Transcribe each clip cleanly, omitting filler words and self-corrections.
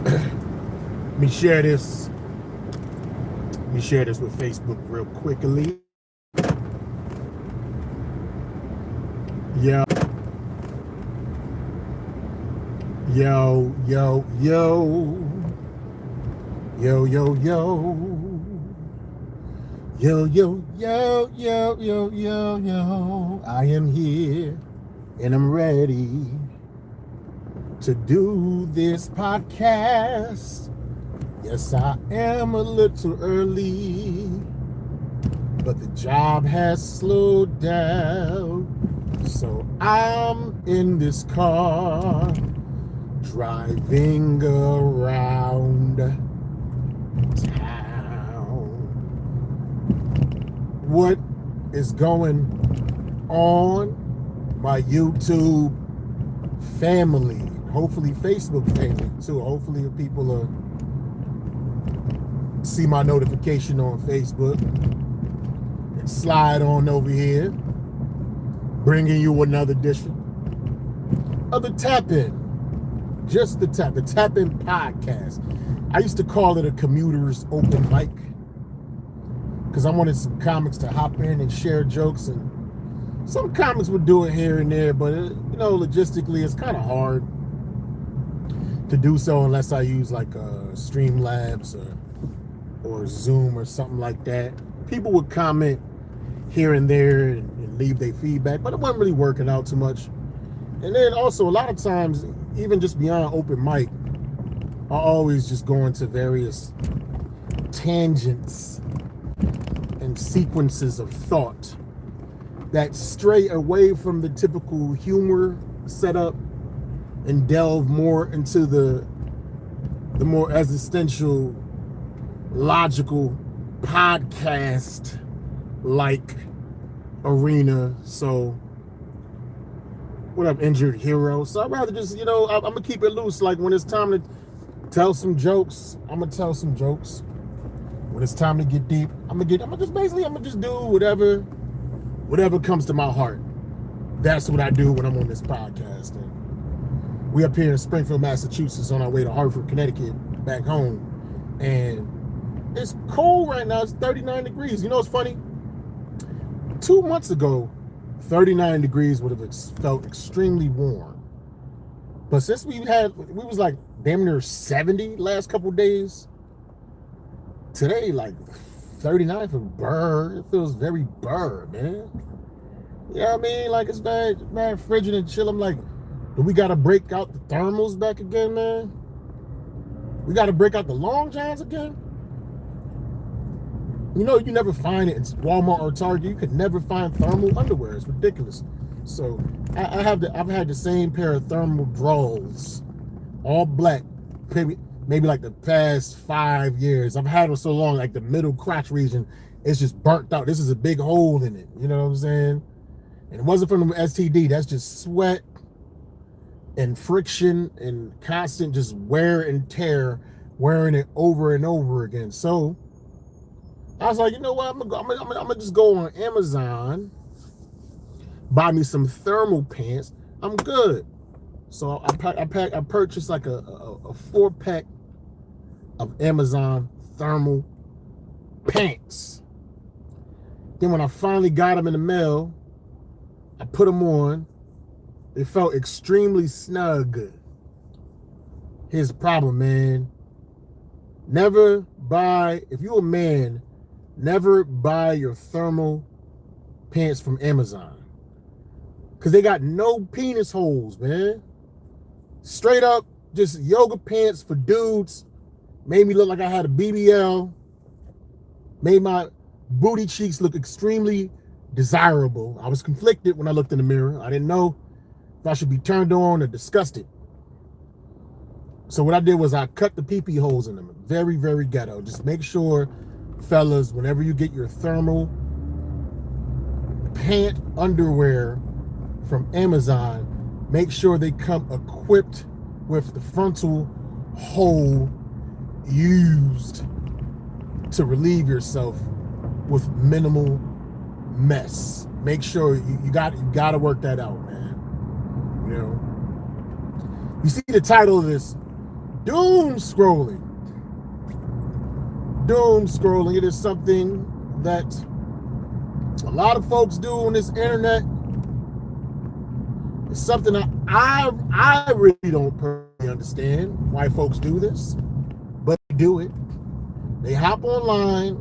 Let me share this. Let me share this with Facebook real quickly. Yo, yo, yo, yo, yo, yo, yo, yo, yo, yo, yo, yo, yo, yo. I am here and I'm ready to do this podcast. Yes, I am a little early, but the job has slowed down. So I'm in this car, driving around town. What is going on, my YouTube family? Hopefully Facebook family too. Hopefully people are see my notification on Facebook and slide on over here, bringing you another edition of the Tap In. Just the Tap In podcast. I used to call it a commuter's open mic because I wanted some comics to hop in and share jokes, and some comics would do it here and there, but logistically it's kind of hard to do so unless I use like Streamlabs or Zoom or something like that. People would comment here and there and leave their feedback, but it wasn't really working out too much. And then also a lot of times, even just beyond open mic, I always just go into various tangents and sequences of thought that stray away from the typical humor setup and delve more into the more existential, logical podcast like arena. So what up, injured hero? So I'd rather just, I'm gonna keep it loose. Like when it's time to tell some jokes, I'm gonna tell some jokes. When it's time to get deep, I'm gonna just do whatever comes to my heart. That's what I do when I'm on this podcast. And we up here in Springfield, Massachusetts, on our way to Hartford, Connecticut, back home. And it's cold right now. It's 39 degrees. You know what's funny? 2 months ago, 39 degrees would have felt extremely warm. But since we was like damn near 70 last couple days, today like 39 for burr. It feels very burr, man. You know what I mean? Like it's bad frigid and chill. I'm like, do we gotta break out the thermals back again, man? We gotta break out the long johns again? You never find it in Walmart or Target. You could never find thermal underwear. It's ridiculous. So I've had the same pair of thermal drawers, all black, maybe like the past 5 years. I've had them so long, like the middle crotch region, it's just burnt out. This is a big hole in it. You know what I'm saying? And it wasn't from the STD. That's just sweat and friction and constant just wear and tear, wearing it over and over again. So I was like, you know what? I'm gonna just go on Amazon, buy me some thermal pants. I'm good. So I purchased like a 4-pack of Amazon thermal pants. Then when I finally got them in the mail, I put them on. It felt extremely snug. Here's the problem, man. If you're a man, never buy your thermal pants from Amazon. Because they got no penis holes, man. Straight up, just yoga pants for dudes. Made me look like I had a BBL. Made my booty cheeks look extremely desirable. I was conflicted when I looked in the mirror. I didn't know if I should be turned on or disgusted. So what I did was I cut the pee-pee holes in them. Very, very ghetto. Just make sure, fellas, whenever you get your thermal pant underwear from Amazon, make sure they come equipped with the frontal hole used to relieve yourself with minimal mess. Make sure you got to work that out, man. You see the title of this Doom scrolling. Doom scrolling. It is something that a lot of folks do on this internet. It's something that I really don't personally understand why folks do this, but they do it. They hop online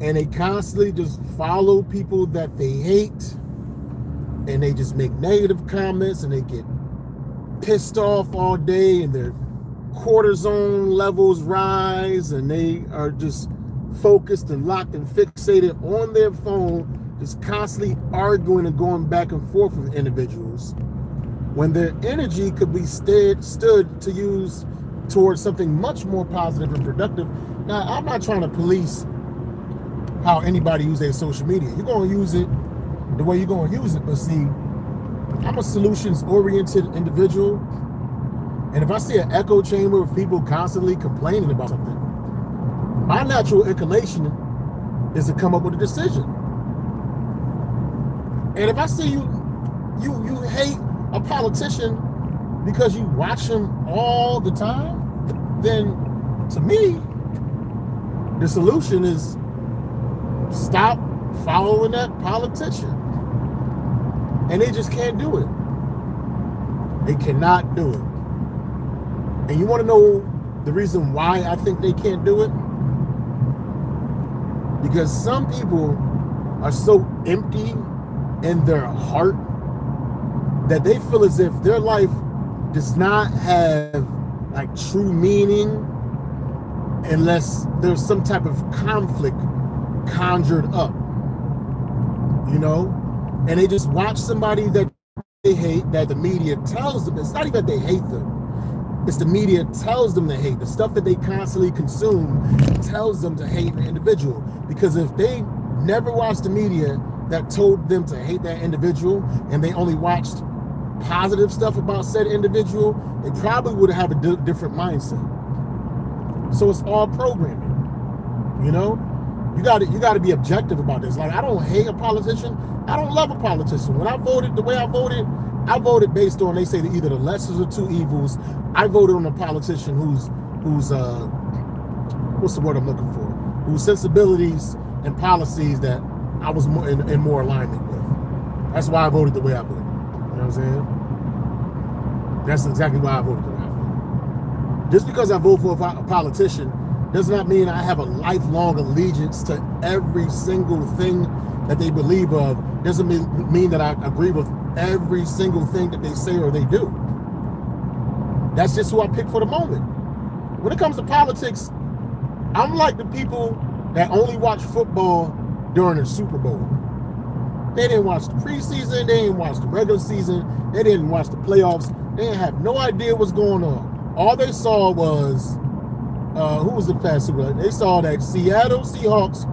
and they constantly just follow people that they hate, and they just make negative comments, and they get pissed off all day, and their cortisone levels rise, and they are just focused and locked and fixated on their phone, just constantly arguing and going back and forth with individuals, when their energy could be stood to use towards something much more positive and productive. Now, I'm not trying to police how anybody uses their social media. You're going to use it the way you're going to use it. But see, I'm a solutions-oriented individual. And if I see an echo chamber of people constantly complaining about something, my natural inclination is to come up with a decision. And if I see you hate a politician because you watch him all the time, then to me, the solution is stop following that politician. And they just can't do it. They cannot do it. And you want to know the reason why I think they can't do it? Because some people are so empty in their heart that they feel as if their life does not have like true meaning unless there's some type of conflict conjured up, you know? And they just watch somebody that they hate, that the media tells them. It's not even that they hate them. It's the media tells them to hate. The stuff that they constantly consume tells them to hate the individual. Because if they never watched the media that told them to hate that individual, and they only watched positive stuff about said individual, they probably would have a different mindset. So it's all programming, you know? You got to be objective about this. Like, I don't hate a politician. I don't love a politician. When I voted the way I voted based on, they say that either the lessers of two evils. I voted on a politician who's what's the word I'm looking for? Whose sensibilities and policies that I was more in more alignment with. That's why I voted the way I voted. You know what I'm saying? That's exactly why I voted the way I voted. Just because I vote for a politician does not mean I have a lifelong allegiance to every single thing that they believe of. Doesn't mean that I agree with every single thing that they say or they do. That's just who I pick for the moment. When it comes to politics, I'm like the people that only watch football during the Super Bowl. They didn't watch the preseason, they didn't watch the regular season, they didn't watch the playoffs, they didn't have no idea what's going on. All they saw was who was the past Super Bowl? They saw that Seattle Seahawks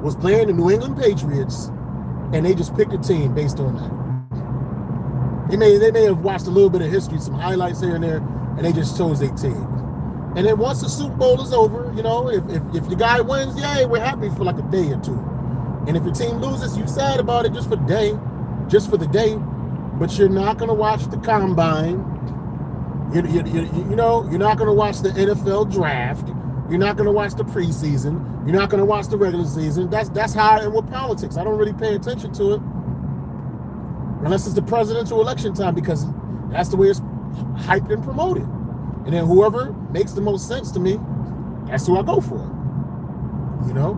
was playing the New England Patriots, and they just picked a team based on that. They may have watched a little bit of history, some highlights here and there, and they just chose their team. And then once the Super Bowl is over, you know, if the guy wins, yay, we're happy for like a day or two. And if your team loses, you're sad about it just for the day. But you're not going to watch the combine. You know, you're not going to watch the NFL draft. You're not going to watch the preseason. You're not going to watch the regular season. That's how I am with politics. I don't really pay attention to it unless it's the presidential election time, because that's the way it's hyped and promoted. And then whoever makes the most sense to me, that's who I go for. You know?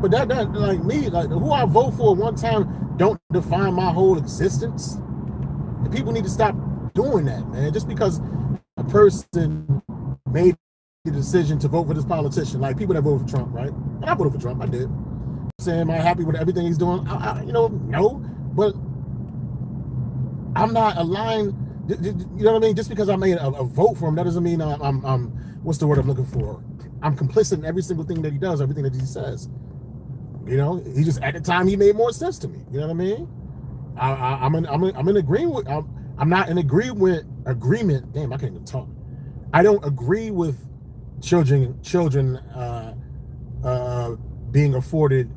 But that like me, like who I vote for at one time don't define my whole existence. And people need to stop doing that, man. Just because a person made the decision to vote for this politician, like people that vote for Trump, right? And I voted for Trump, I did. Saying, am I happy with everything he's doing? You know, no. But I'm not aligned. You know what I mean? Just because I made a vote for him, that doesn't mean I'm what's the word I'm looking for? I'm complicit in every single thing that he does, everything that he says. You know, he just, at the time, he made more sense to me. You know what I mean? I'm in agreement. I'm not in agreement. Damn, I can't even talk. I don't agree with children being afforded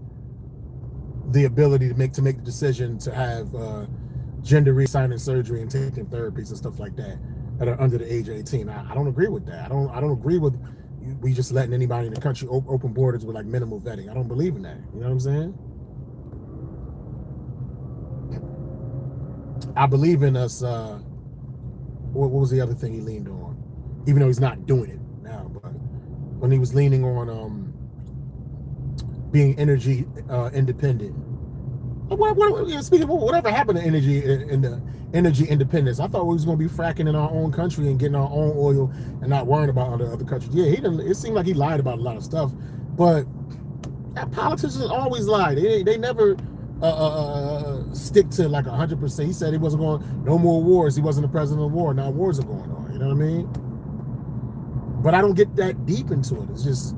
the ability to make the decision to have gender reassignment surgery and taking therapies and stuff like that. that are under the age of 18. I don't agree with that. I don't agree with we just letting anybody in the country open borders with like minimal vetting. I don't believe in that. You know what I'm saying? I believe in us. What was the other thing he leaned on? Even though he's not doing it now, but when he was leaning on being energy independent. Speaking of whatever happened to energy in the energy independence, I thought we was going to be fracking in our own country and getting our own oil and not worrying about other countries. Yeah, he didn't. It seemed like he lied about a lot of stuff, but politicians always lie. They never stick to like 100%. He said he wasn't going no more wars. He wasn't the president of war. Now wars are going on. You know what I mean? But I don't get that deep into it. It's just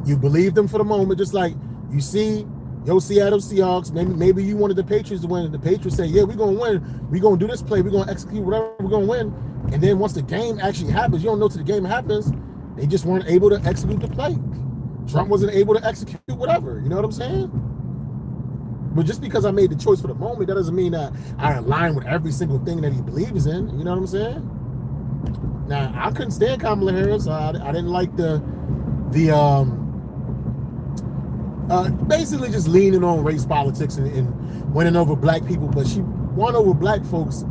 you believe them for the moment, just like you see. Yo, Seattle Seahawks, maybe you wanted the Patriots to win. The Patriots say, yeah, we're going to win. We're going to do this play. We're going to execute whatever we're going to win. And then once the game actually happens, you don't know till the game happens, they just weren't able to execute the play. Trump wasn't able to execute whatever. You know what I'm saying? But just because I made the choice for the moment, that doesn't mean that I align with every single thing that he believes in. You know what I'm saying? Now, I couldn't stand Kamala Harris. I didn't like basically just leaning on race politics and winning over black people, but she won over black folks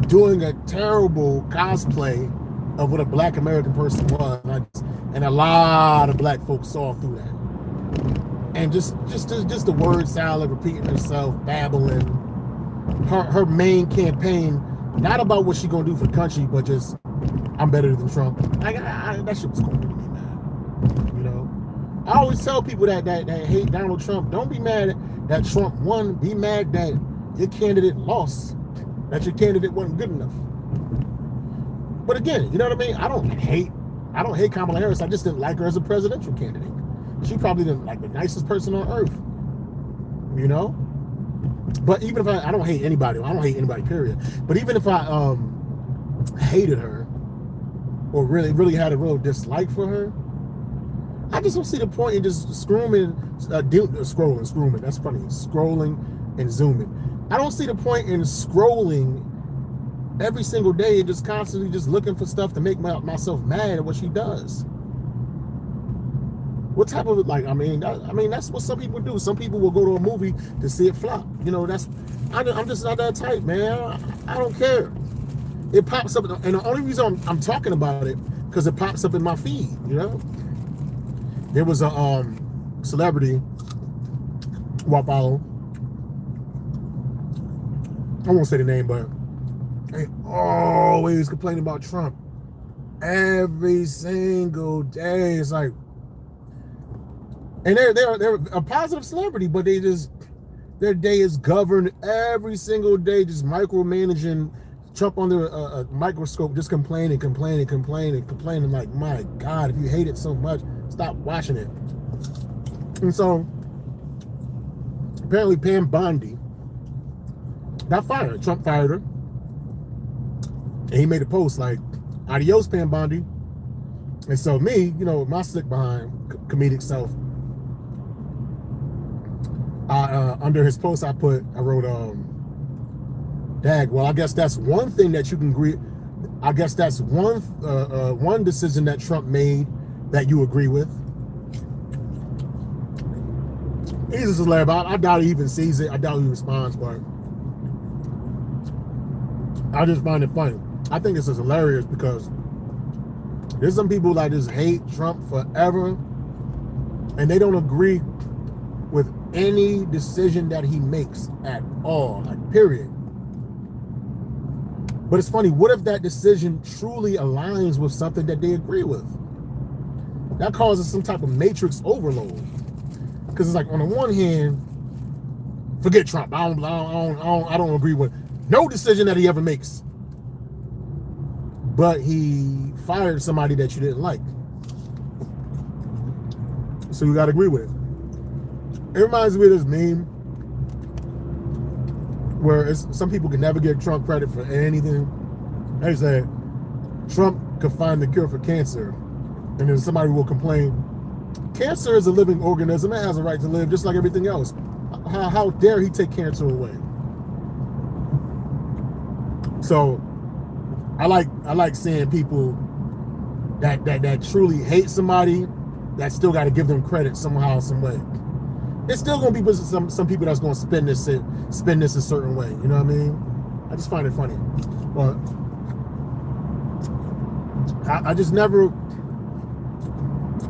doing a terrible cosplay of what a black American person was, and a lot of black folks saw through that. And just the word salad, repeating herself, babbling. Her main campaign, not about what she gonna do for the country, but just I'm better than Trump. That shit was corny to me, man. You know. I always tell people that hate Donald Trump, don't be mad that Trump won. Be mad that your candidate lost, that your candidate wasn't good enough. But again, you know what I mean? I don't hate Kamala Harris. I just didn't like her as a presidential candidate. She probably didn't like the nicest person on earth, you know? But even if I don't hate anybody, I don't hate anybody, period. But even if I hated her or really had a real dislike for her, I just don't see the point in just scrolling. That's funny. Scrolling and zooming. I don't see the point in scrolling every single day and just constantly just looking for stuff to make myself mad at what she does. What type of that's what some people do. Some people will go to a movie to see it flop. You know, I'm just not that type, man. I don't care. It pops up, and the only reason I'm talking about it because it pops up in my feed. You know. There was a celebrity who I follow. I won't say the name, but they always complain about Trump. Every single day. It's like, and they're a positive celebrity, but their day is governed every single day, just micromanaging Trump under a microscope, just complaining. Like, my God, if you hate it so much, stop watching it. And so apparently Pam Bondi got fired. Trump fired her. And he made a post like, adios, Pam Bondi. And so me, you know, my slick behind comedic self, under his post I wrote, dag, well, I guess that's one thing that you can agree. I guess that's one decision that Trump made that you agree with. He's a celebrity. I doubt he even sees it. I doubt he responds, but I just find it funny. I think this is hilarious because there's some people that just hate Trump forever, and they don't agree with any decision that he makes at all, like, period. But it's funny, what if that decision truly aligns with something that they agree with? That causes some type of matrix overload. Because it's like, on the one hand, forget Trump. I don't agree with no decision that he ever makes. But he fired somebody that you didn't like. So you got to agree with it. It reminds me of this meme where some people can never give Trump credit for anything. They say Trump could find the cure for cancer, and then somebody will complain, cancer is a living organism. It has a right to live just like everything else. How dare he take cancer away? So I like seeing people that truly hate somebody that still got to give them credit somehow, some way. It's still gonna be some people that's gonna spin this a certain way. You know what I mean? I just find it funny, but I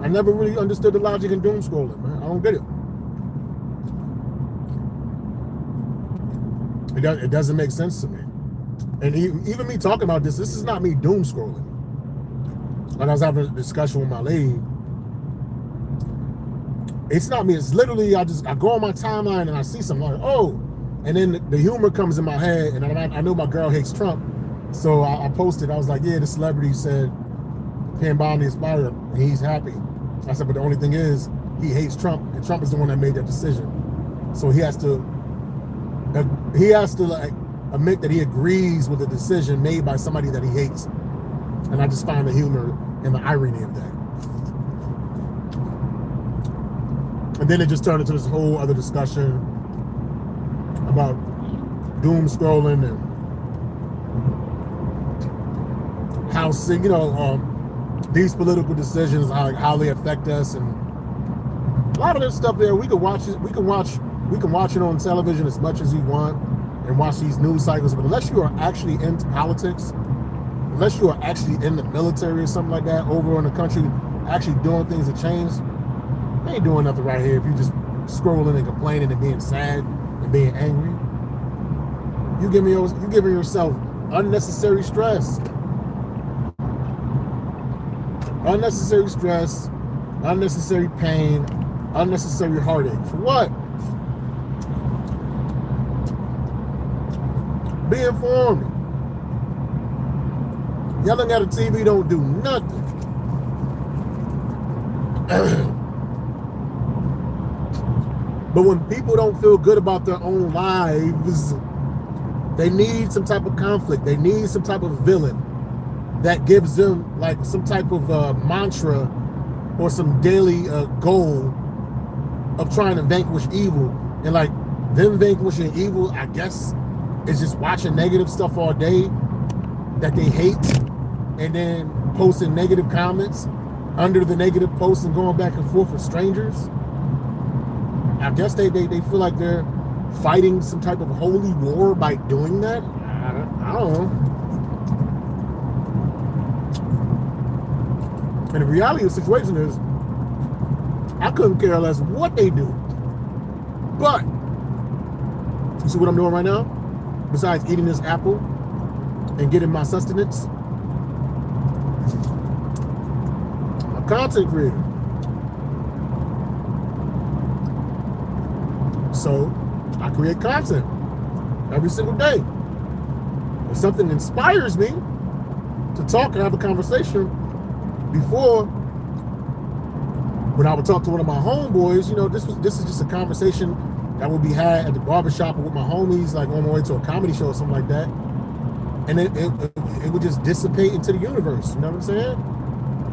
never really understood the logic in doom scrolling, man. I don't get it. It doesn't make sense to me. And even me talking about this is not me doom scrolling. When I was having a discussion with my lady, it's not me. It's literally I go on my timeline and I see something like, oh, and then the humor comes in my head, and I know my girl hates Trump, so I posted. I was like, yeah, the celebrity said can't buy me expired, and he's happy. I said, but the only thing is he hates Trump, and Trump is the one that made that decision. So he has to like admit that he agrees with the decision made by somebody that he hates. And I just find the humor and the irony of that. And then it just turned into this whole other discussion about doom scrolling and how, you know, these political decisions, how they affect us, and a lot of this stuff there. We can watch it on television as much as you want and watch these news cycles, but unless you are actually into politics, unless you are actually in the military or something like that, over in the country, actually doing things to change, you ain't doing nothing right here if you just scrolling and complaining and being sad and being angry. You're giving yourself unnecessary stress. Unnecessary stress, unnecessary pain, unnecessary heartache. For what? Be informed. Yelling at a TV don't do nothing. But when people don't feel good about their own lives, they need some type of conflict. They need some type of villain that gives them like some type of mantra or some daily goal of trying to vanquish evil. And like them vanquishing evil, I guess, is just watching negative stuff all day that they hate, and then posting negative comments under the negative posts and going back and forth with strangers. I guess they feel like they're fighting some type of holy war by doing that. I don't know. And the reality of the situation is, I couldn't care less what they do. But, you see what I'm doing right now? Besides eating this apple and getting my sustenance? I'm a content creator. So, I create content every single day. If something inspires me to talk and have a conversation, before, when I would talk to one of my homeboys, you know, this is just a conversation that would be had at the barbershop or with my homies, like on my way to a comedy show or something like that. And it would just dissipate into the universe. You know what I'm saying?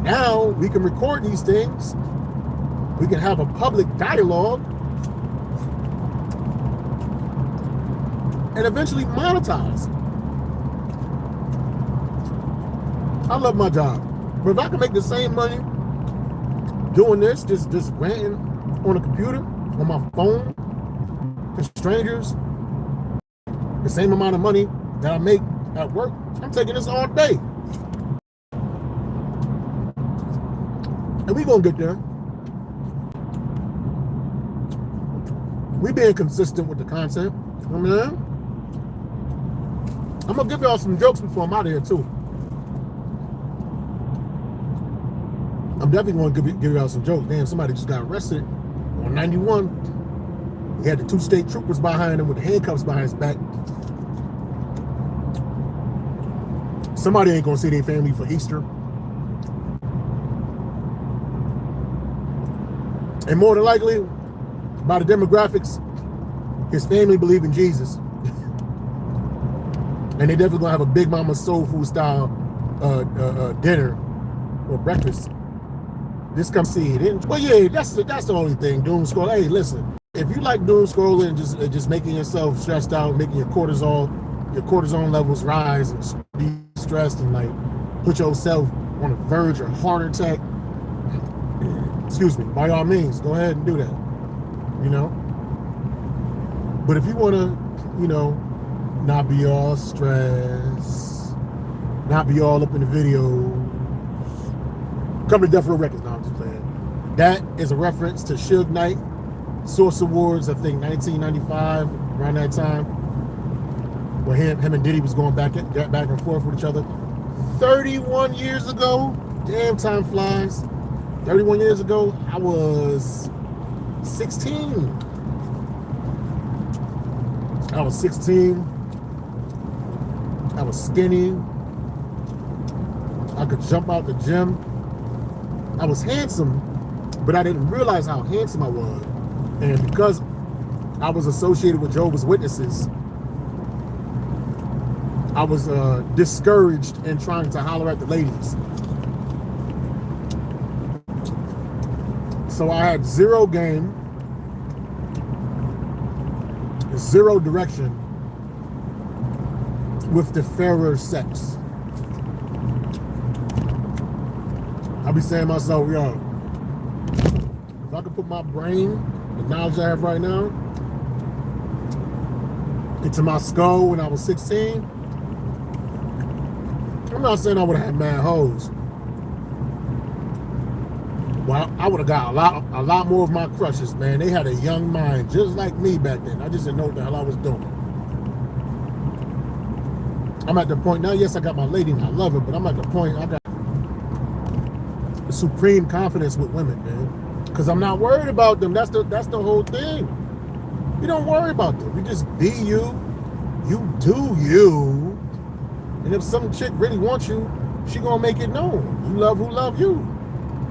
Now we can record these things. We can have a public dialogue and eventually monetize. I love my job. But if I can make the same money doing this, just ranting on a computer, on my phone, to strangers, the same amount of money that I make at work, I'm taking this all day. And we gonna get there. We being consistent with the content. You know what I mean? I'm gonna give y'all some jokes before I'm out of here too. I'm definitely going to give y'all some jokes. Damn, somebody just got arrested on 91. He had the 2 state troopers behind him with the handcuffs behind his back. Somebody ain't going to see their family for Easter. And more than likely, by the demographics, his family believe in Jesus. And they definitely going to have a Big Mama Soul Food style dinner or breakfast. Just come see it. Well, yeah, that's the only thing. Doom scroll. Hey, listen, if you like doom scrolling and just making yourself stressed out, making your cortisol your cortisone levels rise and be stressed and like put yourself on the verge of heart attack, excuse me, by all means, go ahead and do that, you know. But if you want to, you know, not be all stressed, not be all up in the videos, come to Death Row Records. No, I'm just playing. That is a reference to Suge Knight, Source Awards, I think 1995, around that time, where him and Diddy was going back and forth with each other. 31 years ago, damn, time flies. 31 years ago, I was 16. I was 16. I was skinny. I could jump out the gym. I was handsome, but I didn't realize how handsome I was. And because I was associated with Jehovah's Witnesses, I was discouraged in trying to holler at the ladies. So I had zero game, zero direction with the fairer sex. I'll be saying to myself, yo, if I could put my brain, the knowledge I have right now, into my skull when I was 16, I'm not saying I would have had mad hoes. Well, I would have got a lot more of my crushes, man. They had a young mind, just like me back then. I just didn't know what the hell I was doing. I'm at the point now, yes, I got my lady and I love her, but I'm at the point I got supreme confidence with women, man. Because I'm not worried about them. That's the whole thing. You don't worry about them. You just be you. You do you. And if some chick really wants you, she gonna make it known. You love who love you.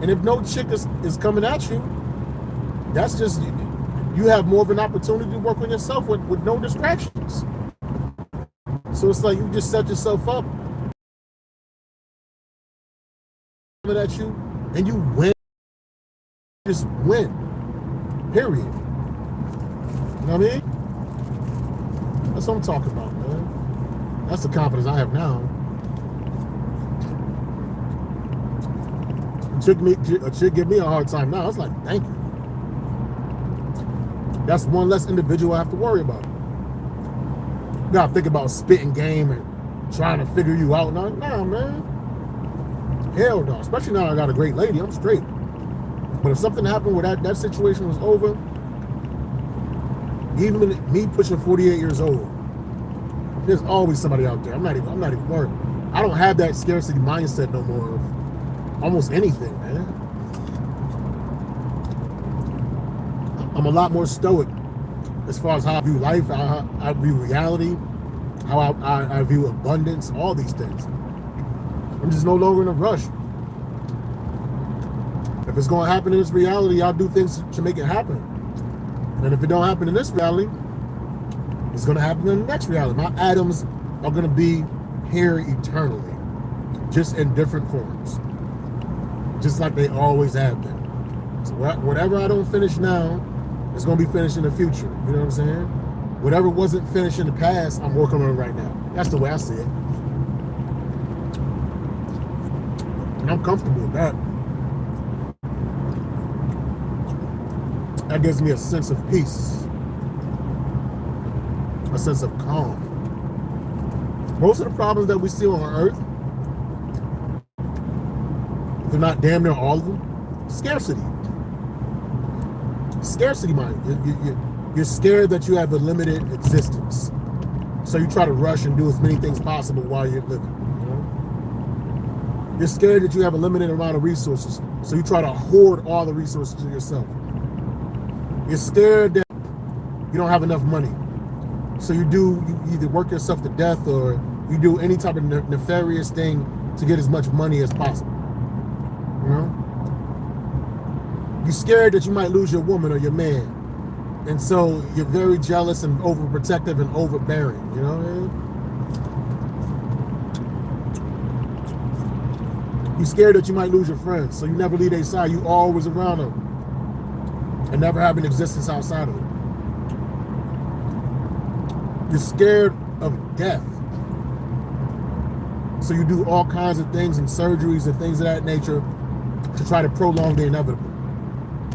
And if no chick is coming at you, that's just, you have more of an opportunity to work on yourself with no distractions. So it's like you just set yourself up at you and you win. Just win. Period. You know what I mean? That's what I'm talking about, man. That's the confidence I have now. A chick give me a hard time now. I was like, thank you. That's one less individual I have to worry about. You gotta think about spitting game and trying to figure you out. Nah, man. Hell no. Especially now I got a great lady. I'm straight. But if something happened where that situation was over, even me pushing 48 years old, there's always somebody out there. I'm not even worried. I don't have that scarcity mindset no more of almost anything, man. I'm a lot more stoic as far as how I view life, how I view reality, how I view abundance, all these things. I'm just no longer in a rush. If it's going to happen in this reality, I'll do things to make it happen. And if it don't happen in this reality, it's going to happen in the next reality. My atoms are going to be here eternally, just in different forms, just like they always have been. So whatever I don't finish now, it's going to be finished in the future. You know what I'm saying? Whatever wasn't finished in the past, I'm working on it right now. That's the way I see it. And I'm comfortable with that. That gives me a sense of peace, a sense of calm. Most of the problems that we see on Earth, if they're not damn near all of them, scarcity. Scarcity mind. You're scared that you have a limited existence. So you try to rush and do as many things possible while you're living. You know? You're scared that you have a limited amount of resources. So you try to hoard all the resources to yourself. You're scared that you don't have enough money. So you either work yourself to death or you do any type of nefarious thing to get as much money as possible. You know? You're scared that you might lose your woman or your man. And so you're very jealous and overprotective and overbearing. You know what I mean? You're scared that you might lose your friends. So you never leave their side. You always around them. And never have an existence outside of it. You're scared of death. So you do all kinds of things and surgeries and things of that nature to try to prolong the inevitable.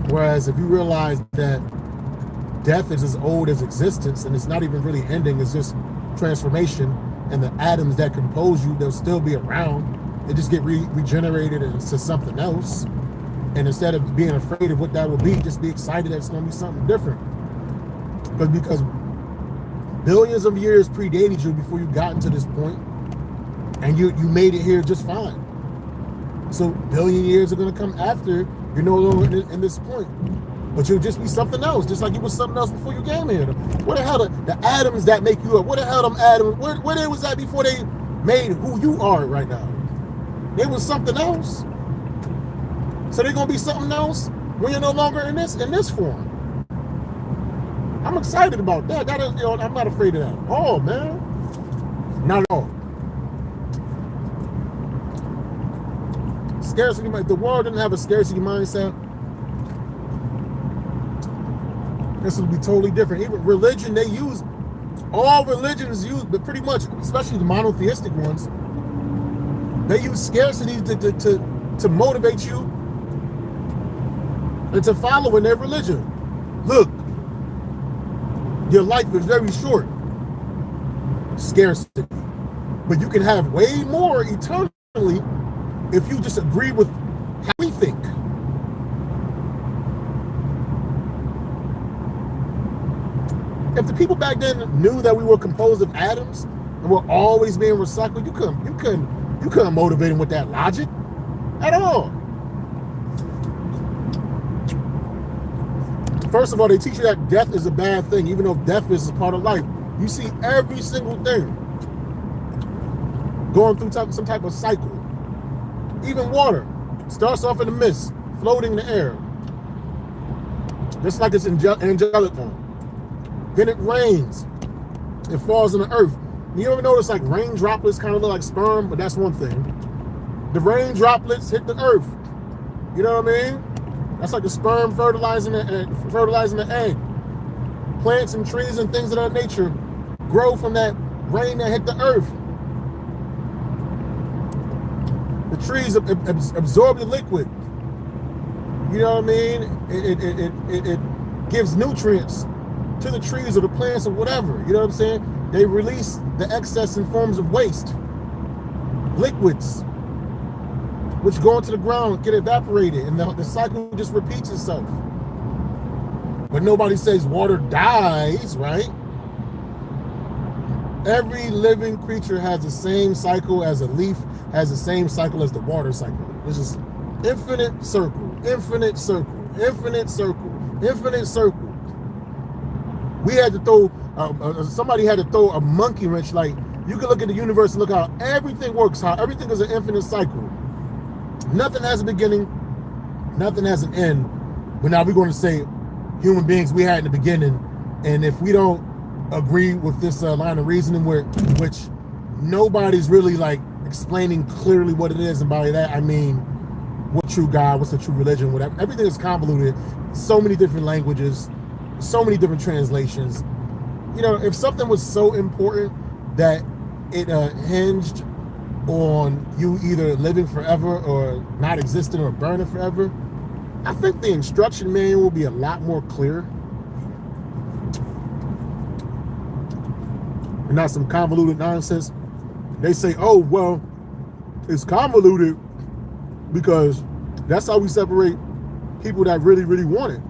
Whereas if you realize that death is as old as existence and it's not even really ending, it's just transformation, and the atoms that compose you, they'll still be around. They just get regenerated into something else. And instead of being afraid of what that will be, just be excited that it's going to be something different. Because billions of years predated you before you got into this point, and you made it here just fine. So billion years are going to come after you're no longer in this point. But you'll just be something else, just like you was something else before you came here. What the hell, the atoms that make you up, what the hell them atoms, where they was at before they made who you are right now? They was something else. So they're going to be something else when you're no longer in this form. I'm excited about that. I'm not afraid of that. Oh, man. Not at all. Scarcity, the world didn't have a scarcity mindset. This would be totally different. Even religion, all religions use, but pretty much, especially the monotheistic ones, they use scarcity to motivate you and to follow in their religion. Look, your life is very short. Scarcity. But you can have way more eternally if you just agree with how we think. If the people back then knew that we were composed of atoms and we're always being recycled, you couldn't motivate them with that logic at all. First of all, they teach you that death is a bad thing, even though death is a part of life. You see every single thing going through some type of cycle. Even water starts off in the mist, floating in the air, just like it's angelic form. Then it rains. It falls in the earth. You ever notice like rain droplets kind of look like sperm? But that's one thing. The rain droplets hit the earth. You know what I mean? That's like the sperm fertilizing the egg. Plants and trees and things of that nature grow from that rain that hit the earth. The trees absorb the liquid. You know what I mean? It gives nutrients to the trees or the plants or whatever. You know what I'm saying? They release the excess in forms of waste, liquids, which go into the ground, get evaporated, and the cycle just repeats itself. But nobody says water dies, right? Every living creature has the same cycle as a leaf, has the same cycle as the water cycle. It's just infinite circle, infinite circle, infinite circle, infinite circle. We had to throw, somebody had to throw a monkey wrench. Like, you can look at the universe and look how everything works, how everything is an infinite cycle. Nothing has a beginning, nothing has an end. But now we're going to say human beings we had in the beginning. And if we don't agree with this line of reasoning, which nobody's really like explaining clearly what it is, and by that I mean what true God, what's the true religion, whatever. Everything is convoluted, so many different languages, so many different translations. You know, if something was so important that it hinged on you either living forever or not existing or burning forever, I think the instruction manual will be a lot more clear and not some convoluted nonsense. They say, oh, well, it's convoluted because that's how we separate people that really, really want it.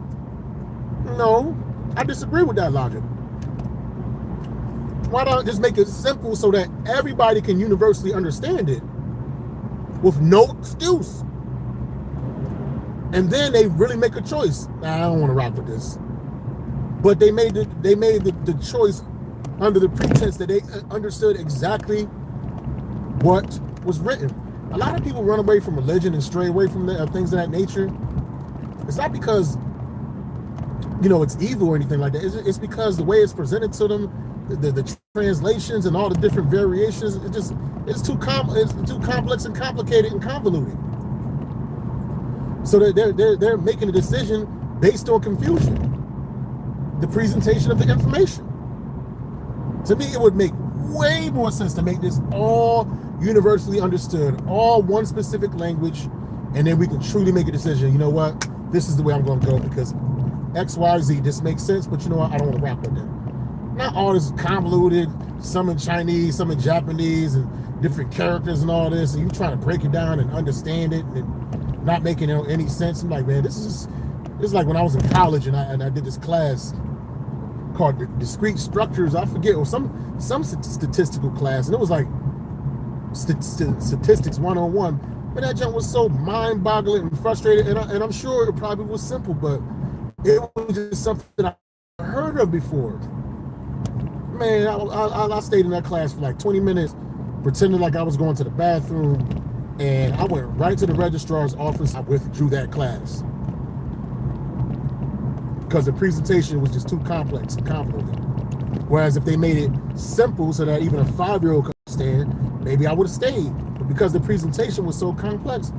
No, I disagree with that logic. Why not just make it simple so that everybody can universally understand it with no excuse? And then they really make a choice. Nah, I don't want to rock with this. But they made the choice under the pretense that they understood exactly what was written. A lot of people run away from religion and stray away from things of that nature. It's not because, you know, it's evil or anything like that. It's because the way it's presented to them, the translations and all the different variations, it's too complex and complicated and convoluted. So they're making a decision based on confusion, the presentation of the information. To me, it would make way more sense to make this all universally understood, all one specific language, and then we can truly make a decision. You know what? This is the way I'm going to go because X, Y, Z. This makes sense, but you know what? I don't want to rock with it. Not all this convoluted, some in Chinese, some in Japanese, and different characters and all this, and you trying to break it down and understand it and not making any sense. I'm like, man, this is like when I was in college and I did this class called discrete structures. I forget, or some statistical class, and it was like statistics 101. But that jump was so mind-boggling and frustrating, and I'm sure it probably was simple, but it was just something I heard of before. Man, I stayed in that class for like 20 minutes, pretending like I was going to the bathroom, and I went right to the registrar's office. I withdrew that class because the presentation was just too complex and convoluted. Whereas if they made it simple so that even a 5-year-old could understand, maybe I would have stayed. But because the presentation was so complex,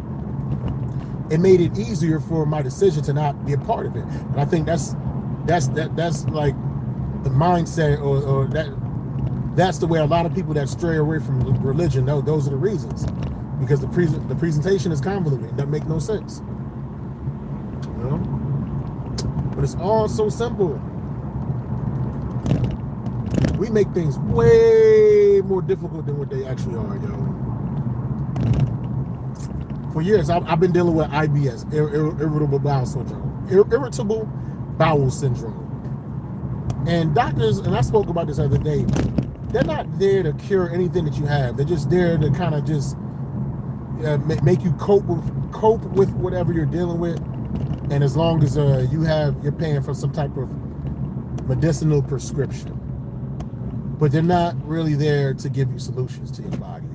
it made it easier for my decision to not be a part of it. And I think that's like the mindset, or that's the way a lot of people that stray away from religion, those are the reasons. Because the presentation is convoluted. It doesn't make no sense. You know? But it's all so simple. We make things way more difficult than what they actually are, yo. For years, I've been dealing with IBS, irritable bowel syndrome. Irritable bowel syndrome. And doctors, and I spoke about this the other day, they're not there to cure anything that you have. They're just there to kind of just make you cope with whatever you're dealing with. And as long as you're paying for some type of medicinal prescription. But they're not really there to give you solutions to your body.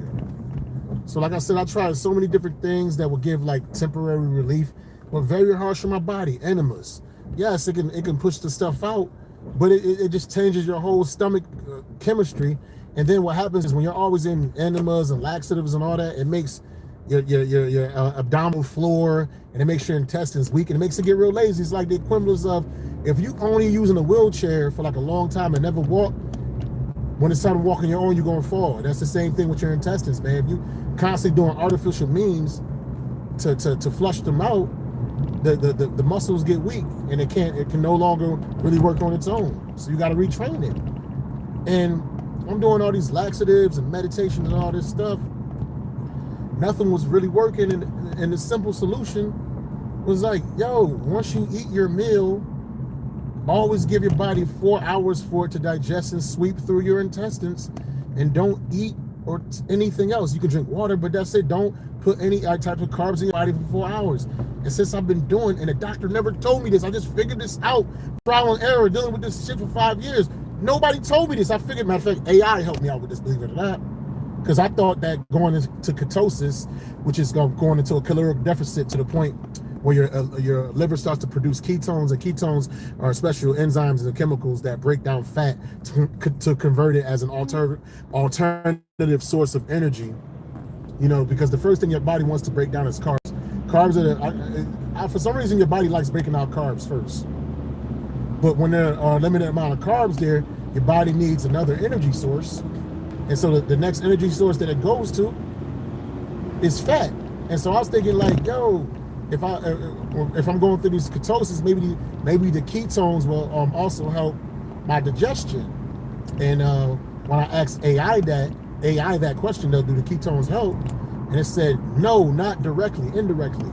So like I said, I tried so many different things that will give like temporary relief, but very harsh on my body. Enemas. Yes, it can push the stuff out, but it just changes your whole stomach chemistry. And then what happens is when you're always in enemas and laxatives and all that, it makes your abdominal floor, and it makes your intestines weak, and it makes it get real lazy. It's like the equivalent of if you only using a wheelchair for like a long time and never walk, when it's time to walk on your own, you're going to fall. That's the same thing with your intestines, man. If you constantly doing artificial means to flush them out, the muscles get weak, and it can no longer really work on its own. So you got to retrain it. And I'm doing all these laxatives and meditation and all this stuff. Nothing was really working, and the simple solution was like, yo, once you eat your meal, always give your body 4 hours for it to digest and sweep through your intestines, and don't eat or anything else. You can drink water, but that's it. Don't put any type of carbs in your body for 4 hours. And since I've been doing, and the doctor never told me this, I just figured this out, trial and error, dealing with this shit for 5 years. Nobody told me this. I figured, matter of fact, AI helped me out with this, believe it or not. Because I thought that going into ketosis, which is going into a caloric deficit to the point where your liver starts to produce ketones, and ketones are special enzymes and chemicals that break down fat to convert it as an alternative source of energy. You know, because the first thing your body wants to break down is carbs. Carbs are for some reason your body likes breaking out carbs first. But when there are a limited amount of carbs there, your body needs another energy source. And so the next energy source that it goes to is fat. And so I was thinking like, yo, if I'm going through these ketosis, maybe the ketones will also help my digestion. And when I asked AI that question, though, do the ketones help? And it said, no, not directly, indirectly.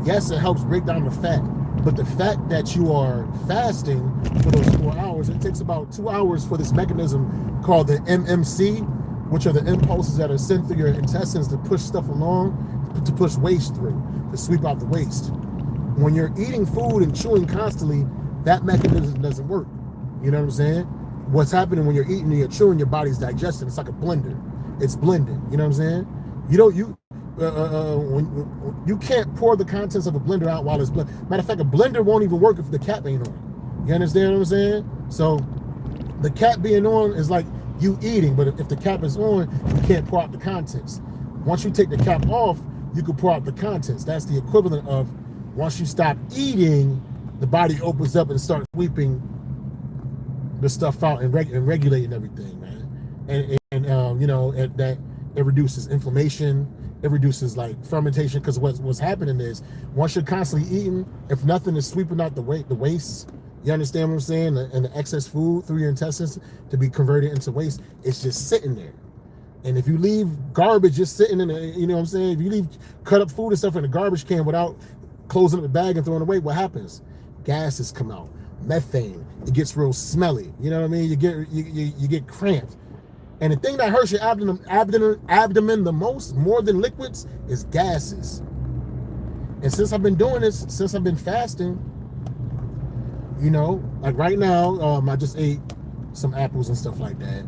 Yes, it helps break down the fat, but the fact that you are fasting for those 4 hours, it takes about 2 hours for this mechanism called the MMC, which are the impulses that are sent through your intestines to push stuff along, to push waste through, to sweep out the waste. When you're eating food and chewing constantly, that mechanism doesn't work. You know what I'm saying? What's happening when you're eating and you're chewing, your body's digesting. It's like a blender. It's blending. You know what I'm saying? You can't pour the contents of a blender out while it's blending. Matter of fact, a blender won't even work if the cap ain't on. You understand what I'm saying? So the cap being on is like you eating, but if the cap is on, you can't pour out the contents. Once you take the cap off, you can pour out the contents. That's the equivalent of once you stop eating, the body opens up and starts sweeping the stuff out and regulating everything, man. And that it reduces inflammation, it reduces like fermentation, because what's happening is once you're constantly eating, if nothing is sweeping out the waste, you understand what I'm saying, and the excess food through your intestines to be converted into waste, it's just sitting there. And if you leave garbage just sitting in the, you know what I'm saying, if you leave cut up food and stuff in the garbage can without closing up the bag and throwing it away, what happens? Gases come out, methane, it gets real smelly, you know what I mean, you get cramped. And the thing that hurts your abdomen the most, more than liquids, is gases. And since I've been doing this, since I've been fasting, like right now, I just ate some apples and stuff like that.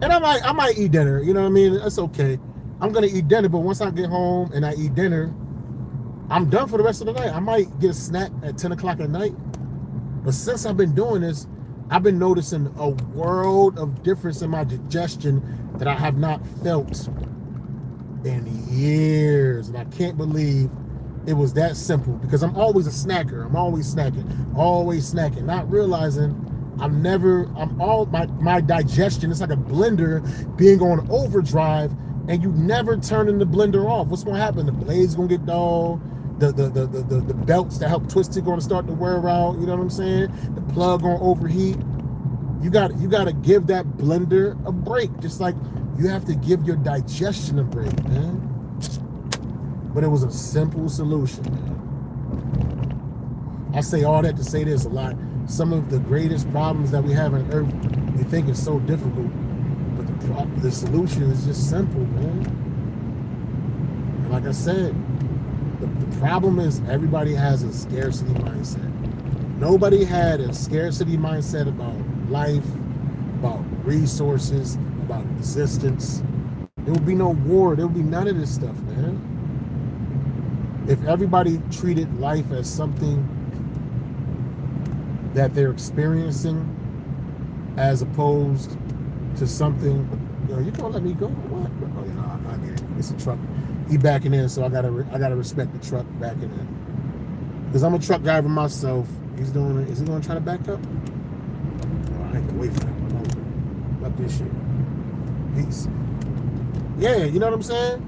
And I might eat dinner, you know what I mean? That's okay. I'm gonna eat dinner, but once I get home and I eat dinner, I'm done for the rest of the night. I might get a snack at 10 o'clock at night. But since I've been doing this, I've been noticing a world of difference in my digestion that I have not felt in years. And I can't believe it was that simple, because I'm always a snacker. I'm always snacking, not realizing my digestion, it's like a blender being on overdrive, and you never turning the blender off. What's gonna happen? The blade's gonna get dull. The belts that help twist it gonna start to wear out. You know what I'm saying? The plug gonna overheat. You gotta give that blender a break, just like you have to give your digestion a break, man. But it was a simple solution, man. I say all that to say this a lot. Some of the greatest problems that we have on Earth, we think it's so difficult, but the solution is just simple, man. And like I said, the problem is everybody has a scarcity mindset. Nobody had a scarcity mindset about life, about resources, about existence. There would be no war. There would be none of this stuff, man. If everybody treated life as something that they're experiencing, as opposed to something, you gonna let me go? What? Oh, I get it. It's a truck. He backing in, so I gotta respect the truck backing in, because I'm a truck driver myself. Is he gonna try to back up? Oh, I ain't gonna wait for him. I'm gonna let this shit. Peace. Yeah, you know what I'm saying?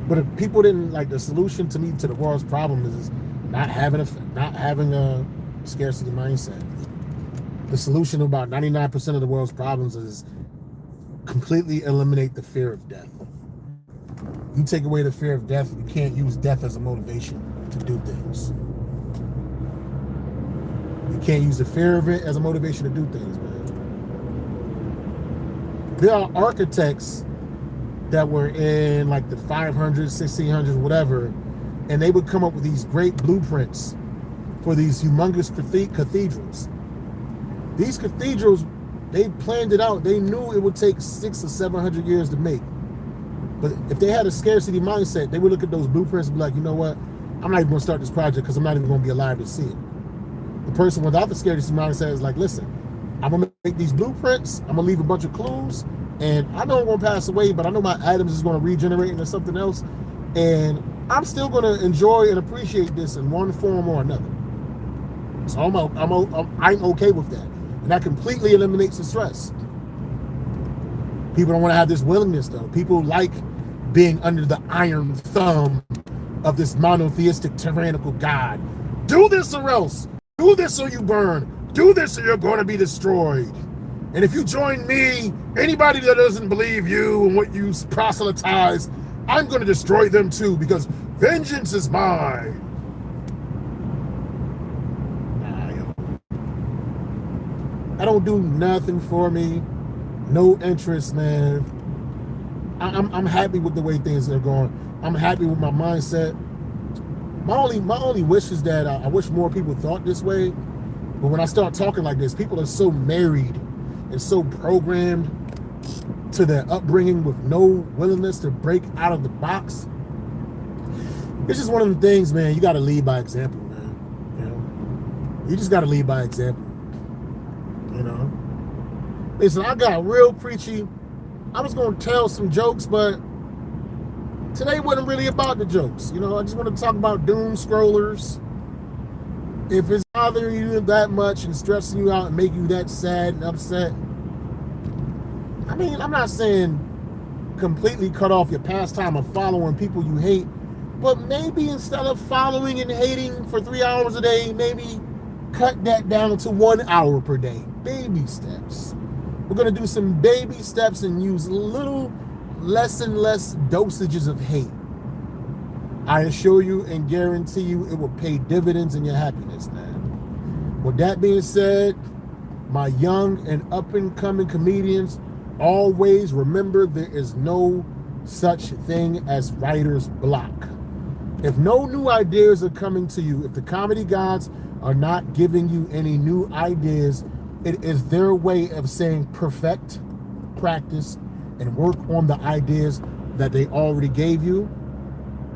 But if people didn't, like, the solution to me to the world's problem is not having a scarcity mindset. The solution to about 99% of the world's problems is completely eliminate the fear of death. You take away the fear of death, you can't use death as a motivation to do things. You can't use the fear of it as a motivation to do things, man. There are architects that were in like the 500s, 1600s, whatever, and they would come up with these great blueprints for these humongous cathedrals. These cathedrals, they planned it out. They knew it would take 600 or 700 years to make. But if they had a scarcity mindset, they would look at those blueprints and be like, you know what? I'm not even going to start this project because I'm not even going to be alive to see it. The person without the scarcity mindset is like, listen, I'm going to make these blueprints. I'm going to leave a bunch of clues. And I know I'm going to pass away, but I know my atoms is going to regenerate into something else. And I'm still going to enjoy and appreciate this in one form or another. So I'm okay with that. And that completely eliminates the stress. People don't want to have this willingness, though. People like being under the iron thumb of this monotheistic, tyrannical God. Do this or else. Do this or you burn. Do this or you're going to be destroyed. And if you join me, anybody that doesn't believe you and what you proselytize, I'm going to destroy them too, because vengeance is mine. I don't do nothing for me. No interest, man. I'm happy with the way things are going. I'm happy with my mindset. My only wish is that I wish more people thought this way. But when I start talking like this, people are so married and so programmed to their upbringing with no willingness to break out of the box. It's just one of the things, man. You got to lead by example, man. You just got to lead by example. Listen, I got real preachy. I was going to tell some jokes, but today wasn't really about the jokes. I just want to talk about doom scrollers. If it's bothering you that much and stressing you out and making you that sad and upset, I mean, I'm not saying completely cut off your pastime of following people you hate, but maybe instead of following and hating for 3 hours a day, maybe cut that down to 1 hour per day. Baby steps. We're going to do some baby steps and use little less and less dosages of hate. I assure you and guarantee you it will pay dividends in your happiness, man. With that being said, my young and up-and-coming comedians, always remember there is no such thing as writer's block. If no new ideas are coming to you, if the comedy gods are not giving you any new ideas, it is their way of saying perfect, practice, and work on the ideas that they already gave you.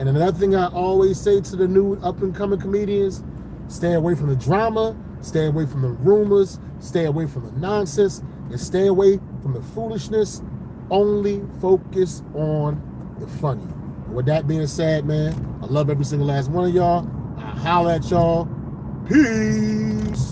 And another thing I always say to the new up-and-coming comedians, stay away from the drama, stay away from the rumors, stay away from the nonsense, and stay away from the foolishness. Only focus on the funny. And with that being said, man, I love every single last one of y'all. I'll holler at y'all. Peace.